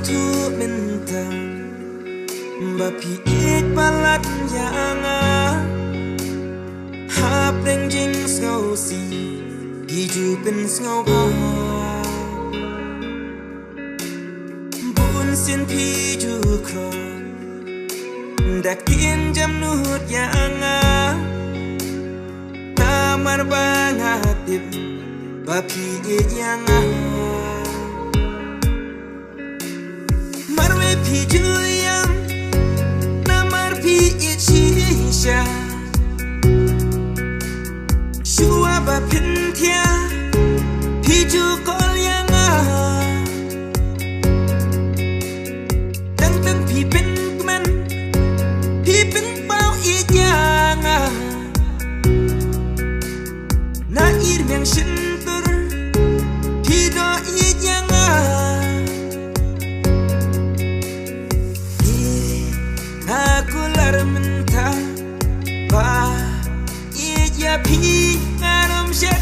thu mình thầm bà pi ít balat yanga hap deng jing snow si pi ju bin snow ba bun sin pi ju kron dak tin jam nuhut yanga tamar bangatip ba pi it yanga marwe pi ju yang namar pi it shisha shua ba pin thia pi ju kol yanga dang dang pi pin man pi pin bao it yanga na ir myang shin tur pi do it yanga aku lar mentah ba it ya pi ngaram shet